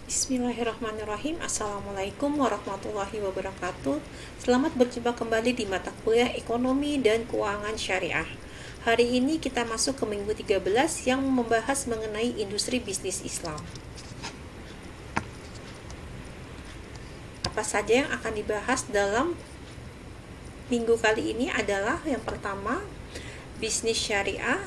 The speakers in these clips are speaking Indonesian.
Bismillahirrahmanirrahim. Assalamualaikum warahmatullahi wabarakatuh. Selamat berjumpa kembali di mata kuliah Ekonomi dan Keuangan Syariah. Hari ini kita masuk ke minggu 13 yang membahas mengenai industri bisnis Islam. Apa saja yang akan dibahas dalam minggu kali ini adalah yang pertama, bisnis syariah,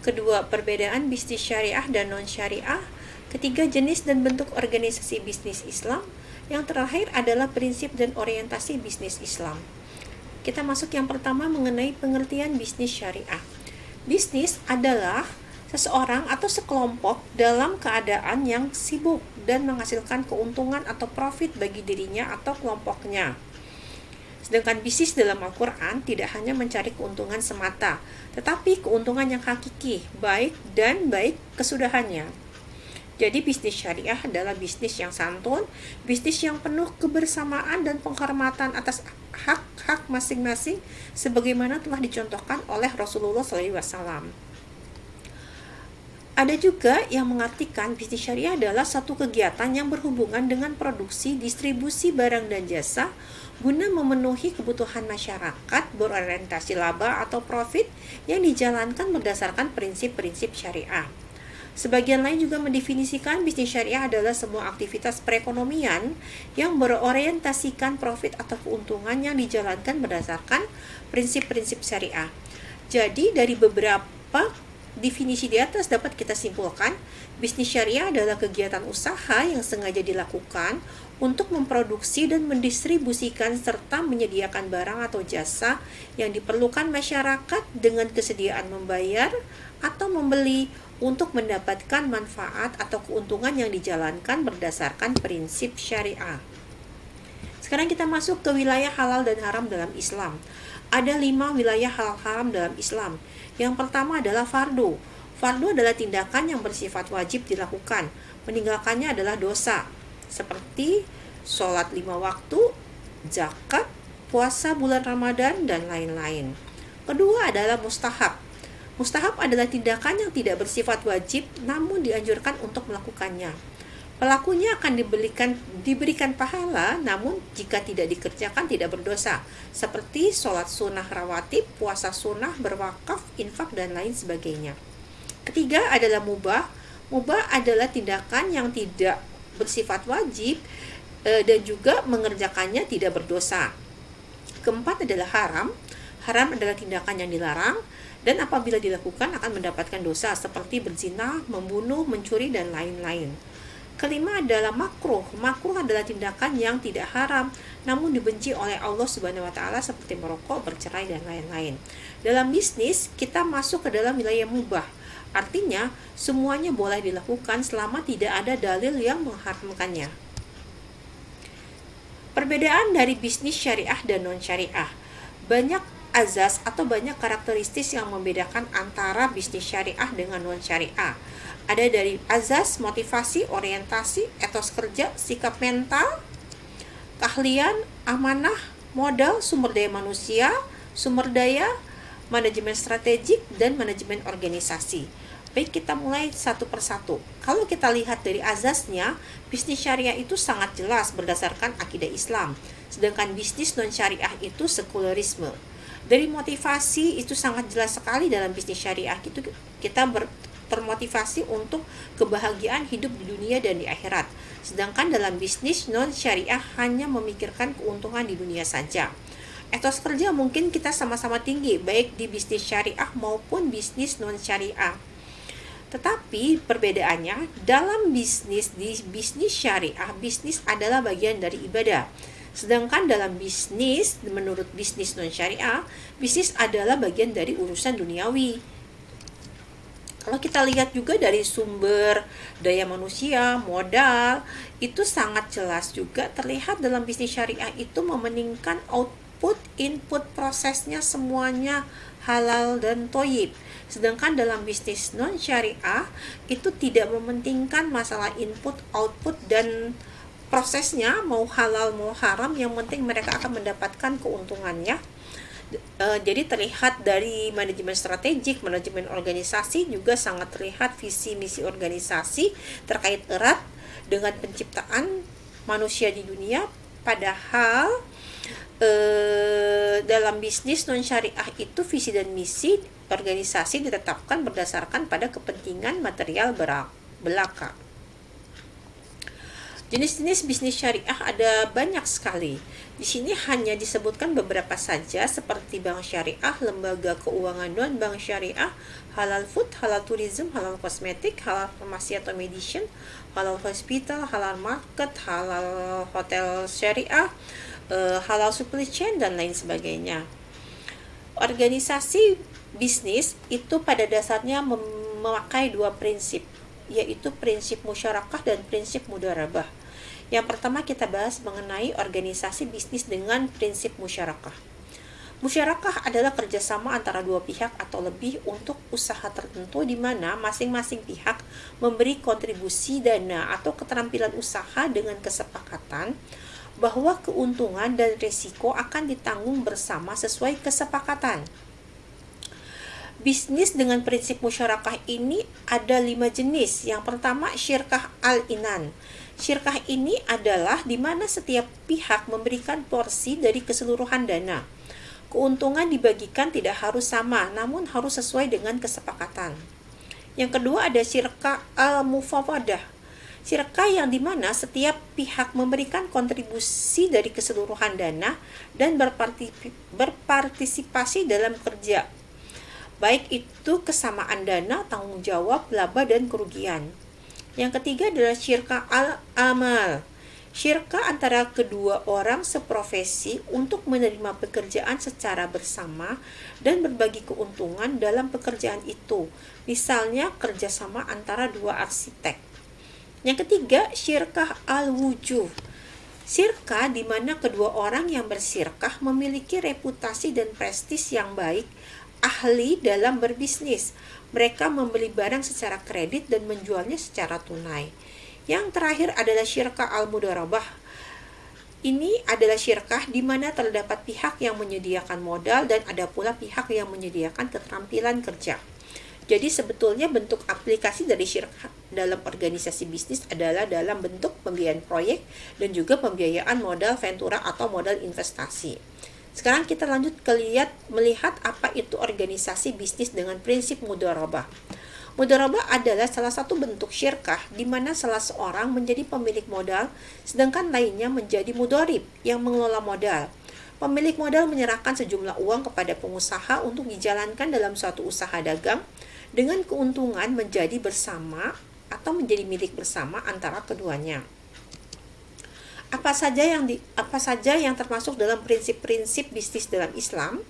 kedua, perbedaan bisnis syariah dan non-syariah, ketiga, jenis dan bentuk organisasi bisnis Islam, yang terakhir adalah prinsip dan orientasi bisnis Islam. Kita masuk yang pertama mengenai pengertian bisnis syariah. Bisnis adalah seseorang atau sekelompok dalam keadaan yang sibuk dan menghasilkan keuntungan atau profit bagi dirinya atau kelompoknya. Sedangkan bisnis dalam Al-Quran tidak hanya mencari keuntungan semata, tetapi keuntungan yang hakiki, baik dan baik kesudahannya. Jadi bisnis syariah adalah bisnis yang santun, bisnis yang penuh kebersamaan dan penghormatan atas hak-hak masing-masing sebagaimana telah dicontohkan oleh Rasulullah SAW. Ada juga yang mengartikan bisnis syariah adalah satu kegiatan yang berhubungan dengan produksi, distribusi barang dan jasa guna memenuhi kebutuhan masyarakat berorientasi laba atau profit yang dijalankan berdasarkan prinsip-prinsip syariah. Sebagian lain juga mendefinisikan bisnis syariah adalah semua aktivitas perekonomian yang berorientasikan profit atau keuntungan yang dijalankan berdasarkan prinsip-prinsip syariah. Jadi dari beberapa definisi di atas dapat kita simpulkan, bisnis syariah adalah kegiatan usaha yang sengaja dilakukan untuk memproduksi dan mendistribusikan serta menyediakan barang atau jasa yang diperlukan masyarakat dengan kesediaan membayar atau membeli untuk mendapatkan manfaat atau keuntungan yang dijalankan berdasarkan prinsip syariah. Sekarang kita masuk ke wilayah halal dan haram dalam Islam. Ada 5 wilayah halal haram dalam Islam. Yang pertama adalah fardu. Fardu adalah tindakan yang bersifat wajib dilakukan. Meninggalkannya adalah dosa. Seperti sholat 5 waktu, zakat, puasa bulan Ramadan, dan lain-lain. Kedua adalah mustahab. Mustahab adalah tindakan yang tidak bersifat wajib namun dianjurkan untuk melakukannya. Pelakunya akan diberikan pahala, namun jika tidak dikerjakan tidak berdosa, seperti sholat sunnah rawatib, puasa sunnah, berwakaf, infak, dan lain sebagainya. Ketiga adalah mubah. Mubah adalah tindakan yang tidak bersifat wajib dan juga mengerjakannya tidak berdosa. Keempat adalah haram. Haram adalah tindakan yang dilarang dan apabila dilakukan akan mendapatkan dosa seperti berzina, membunuh, mencuri, dan lain-lain. Kelima adalah makruh. Makruh adalah tindakan yang tidak haram namun dibenci oleh Allah Subhanahu wa taala seperti merokok, bercerai, dan lain-lain. Dalam bisnis, kita masuk ke dalam wilayah mubah. Artinya, semuanya boleh dilakukan selama tidak ada dalil yang mengharamkannya. Perbedaan dari bisnis syariah dan non-syariah. Banyak azas atau banyak karakteristik yang membedakan antara bisnis syariah dengan non-syariah. Ada dari azas, motivasi, orientasi, etos kerja, sikap mental, keahlian, amanah, modal, sumber daya manusia, sumber daya, manajemen strategik, dan manajemen organisasi. Baik, kita mulai satu persatu. Kalau kita lihat dari azasnya, bisnis syariah itu sangat jelas berdasarkan akidah Islam. Sedangkan bisnis non-syariah itu sekularisme. Dari motivasi itu sangat jelas sekali dalam bisnis syariah itu kita termotivasi untuk kebahagiaan hidup di dunia dan di akhirat. Sedangkan dalam bisnis non-syariah hanya memikirkan keuntungan di dunia saja. Etos kerja mungkin kita sama-sama tinggi, baik di bisnis syariah maupun bisnis non-syariah. Tetapi perbedaannya dalam bisnis syariah, bisnis adalah bagian dari ibadah. Sedangkan dalam bisnis, menurut bisnis non-syariah, bisnis adalah bagian dari urusan duniawi. Kalau kita lihat juga dari sumber daya manusia, modal, itu sangat jelas juga terlihat dalam bisnis syariah itu mementingkan output, input, prosesnya semuanya halal dan thoyyib. Sedangkan dalam bisnis non-syariah itu tidak mementingkan masalah input, output, dan prosesnya mau halal mau haram, yang penting mereka akan mendapatkan keuntungannya. Jadi terlihat dari manajemen strategik, manajemen organisasi juga sangat terlihat visi misi organisasi terkait erat dengan penciptaan manusia di dunia. Padahal dalam bisnis non syariah itu visi dan misi organisasi ditetapkan berdasarkan pada kepentingan material belaka. Jenis-jenis bisnis syariah ada banyak sekali. Di sini hanya disebutkan beberapa saja seperti bank syariah, lembaga keuangan non-bank syariah, halal food, halal tourism, halal kosmetik, halal farmasi atau medicine, halal hospital, halal market, halal hotel syariah, halal supply chain, dan lain sebagainya. Organisasi bisnis itu pada dasarnya memakai dua prinsip, yaitu prinsip musyarakah dan prinsip mudharabah. Yang pertama kita bahas mengenai organisasi bisnis dengan prinsip musyarakah. Musyarakah adalah kerjasama antara dua pihak atau lebih untuk usaha tertentu di mana masing-masing pihak memberi kontribusi dana atau keterampilan usaha dengan kesepakatan bahwa keuntungan dan risiko akan ditanggung bersama sesuai kesepakatan. Bisnis dengan prinsip musyarakah ini ada 5 jenis. Yang pertama, syirkah al-inan. Syirkah ini adalah di mana setiap pihak memberikan porsi dari keseluruhan dana. Keuntungan dibagikan tidak harus sama, namun harus sesuai dengan kesepakatan. Yang kedua ada syirkah al-mufawadah. Syirkah yang di mana setiap pihak memberikan kontribusi dari keseluruhan dana dan berpartisipasi dalam kerja, baik itu kesamaan dana, tanggung jawab, laba, dan kerugian. Yang ketiga adalah syirkah al-amal. Syirkah antara kedua orang seprofesi untuk menerima pekerjaan secara bersama dan berbagi keuntungan dalam pekerjaan itu. Misalnya kerjasama antara dua arsitek. Yang ketiga, syirkah al-wujuh. Syirkah di mana kedua orang yang bersyirkah memiliki reputasi dan prestis yang baik, ahli dalam berbisnis. Mereka membeli barang secara kredit dan menjualnya secara tunai. Yang terakhir adalah syirkah al-mudharabah. Ini adalah syirkah di mana terdapat pihak yang menyediakan modal dan ada pula pihak yang menyediakan keterampilan kerja. Jadi sebetulnya bentuk aplikasi dari syirkah dalam organisasi bisnis adalah dalam bentuk pembiayaan proyek dan juga pembiayaan modal ventura atau modal investasi. Sekarang kita lanjut melihat apa itu organisasi bisnis dengan prinsip mudharabah. Mudharabah adalah salah satu bentuk syirkah di mana salah seorang menjadi pemilik modal sedangkan lainnya menjadi mudharib yang mengelola modal. Pemilik modal menyerahkan sejumlah uang kepada pengusaha untuk dijalankan dalam suatu usaha dagang dengan keuntungan menjadi bersama atau menjadi milik bersama antara keduanya. Apa saja yang termasuk dalam prinsip-prinsip bisnis dalam Islam?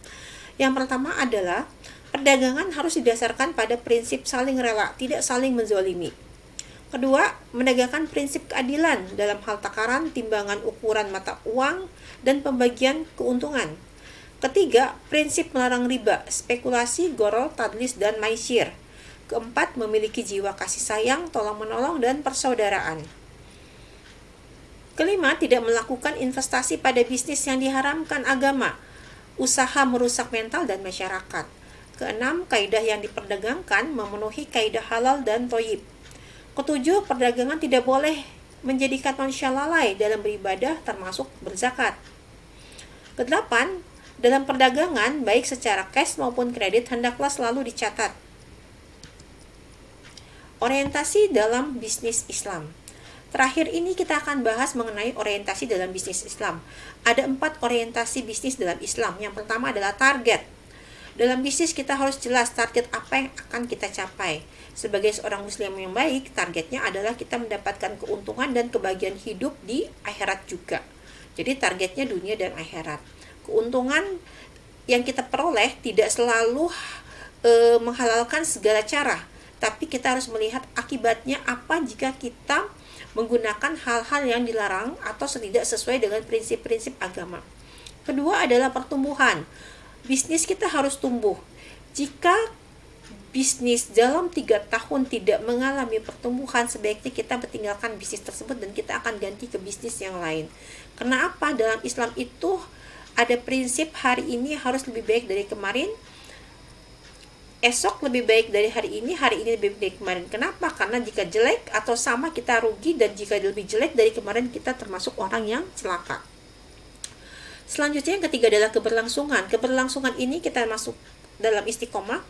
Yang pertama adalah perdagangan harus didasarkan pada prinsip saling rela, tidak saling menzolimi. Kedua, menegakkan prinsip keadilan dalam hal takaran, timbangan ukuran mata uang, dan pembagian keuntungan. Ketiga, prinsip melarang riba, spekulasi, gorol, tadlis, dan maisir. Keempat, memiliki jiwa kasih sayang, tolong-menolong, dan persaudaraan. Kelima, tidak melakukan investasi pada bisnis yang diharamkan agama, usaha merusak mental dan masyarakat. Keenam, kaidah yang diperdagangkan memenuhi kaidah halal dan thayyib. Ketujuh, perdagangan tidak boleh menjadikan manusia lalai dalam beribadah termasuk berzakat. Kedelapan, dalam perdagangan baik secara cash maupun kredit hendaklah selalu dicatat. Orientasi dalam bisnis Islam. Terakhir ini kita akan bahas mengenai orientasi dalam bisnis Islam. Ada 4 orientasi bisnis dalam Islam. Yang pertama adalah target. Dalam bisnis kita harus jelas target apa yang akan kita capai. Sebagai seorang muslim yang baik, targetnya adalah kita mendapatkan keuntungan dan kebahagiaan hidup di akhirat juga. Jadi targetnya dunia dan akhirat. Keuntungan yang kita peroleh tidak selalu menghalalkan segala cara, tapi kita harus melihat akibatnya apa jika kita menggunakan hal-hal yang dilarang atau tidak sesuai dengan prinsip-prinsip agama. Kedua adalah pertumbuhan. Bisnis kita harus tumbuh. Jika bisnis dalam 3 tahun tidak mengalami pertumbuhan, sebaiknya kita meninggalkan bisnis tersebut dan kita akan ganti ke bisnis yang lain. Kenapa? Dalam Islam itu ada prinsip hari ini harus lebih baik dari kemarin, esok lebih baik dari hari ini lebih baik dari kemarin. Kenapa? Karena jika jelek atau sama kita rugi, dan jika lebih jelek dari kemarin kita termasuk orang yang celaka. Selanjutnya yang ketiga adalah keberlangsungan. Keberlangsungan ini kita masuk dalam istiqomah.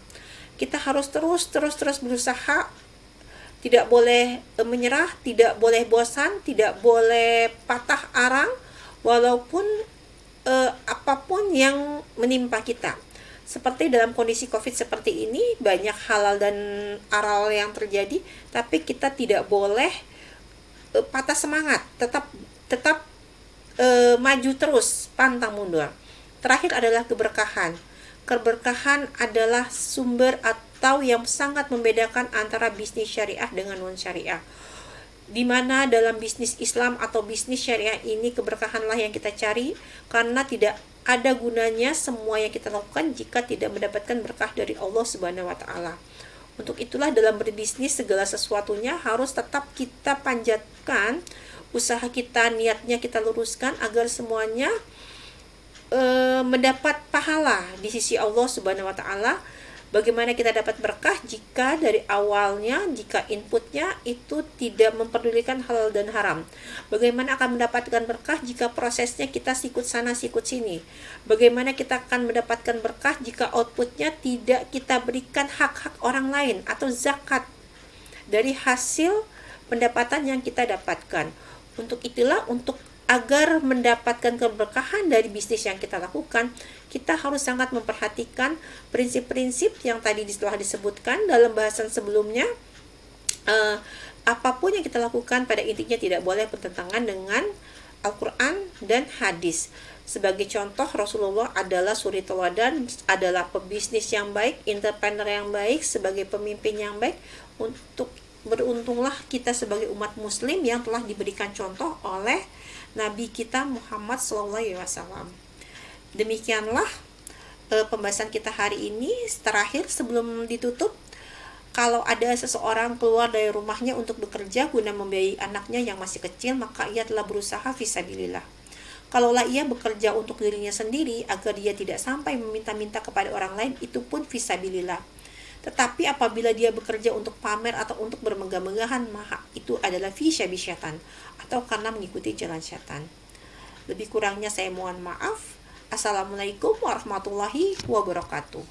Kita harus terus berusaha, tidak boleh menyerah, tidak boleh bosan, tidak boleh patah arang, walaupun apapun yang menimpa kita. Seperti dalam kondisi COVID seperti ini, banyak halal dan aral yang terjadi, tapi kita tidak boleh patah semangat, tetap maju terus, pantang mundur. Terakhir adalah keberkahan. Keberkahan adalah sumber atau yang sangat membedakan antara bisnis syariah dengan non syariah. Di mana dalam bisnis Islam atau bisnis syariah ini keberkahanlah yang kita cari, karena tidak ada gunanya semua yang kita lakukan jika tidak mendapatkan berkah dari Allah Subhanahu wa taala. Untuk itulah dalam berbisnis segala sesuatunya harus tetap kita panjatkan, usaha kita, niatnya kita luruskan agar semuanya mendapat pahala di sisi Allah Subhanahu wa taala. Bagaimana kita dapat berkah jika dari awalnya, jika inputnya itu tidak memperdulikan halal dan haram? Bagaimana akan mendapatkan berkah jika prosesnya kita sikut sana sikut sini? Bagaimana kita akan mendapatkan berkah jika outputnya tidak kita berikan hak-hak orang lain atau zakat dari hasil pendapatan yang kita dapatkan? Untuk itulah, agar mendapatkan keberkahan dari bisnis yang kita lakukan, kita harus sangat memperhatikan prinsip-prinsip yang tadi telah disebutkan dalam bahasan sebelumnya. Apapun yang kita lakukan pada intinya tidak boleh bertentangan dengan Al-Quran dan hadis. Sebagai contoh, Rasulullah adalah suri teladan, adalah pebisnis yang baik, entrepreneur yang baik, sebagai pemimpin yang baik. Untuk beruntunglah kita sebagai umat muslim yang telah diberikan contoh oleh Nabi kita Muhammad SAW. Demikianlah pembahasan kita hari ini. Terakhir sebelum ditutup, kalau ada seseorang keluar dari rumahnya untuk bekerja guna membiayai anaknya yang masih kecil, maka ia telah berusaha fisabilillah. Kalaulah ia bekerja untuk dirinya sendiri agar dia tidak sampai meminta-minta kepada orang lain, itu pun fisabilillah. Tetapi apabila dia bekerja untuk pamer atau untuk bermegah-megahan, maka itu adalah fi syabi syaitan, atau karena mengikuti jalan syaitan. Lebih kurangnya saya mohon maaf. Assalamualaikum warahmatullahi wabarakatuh.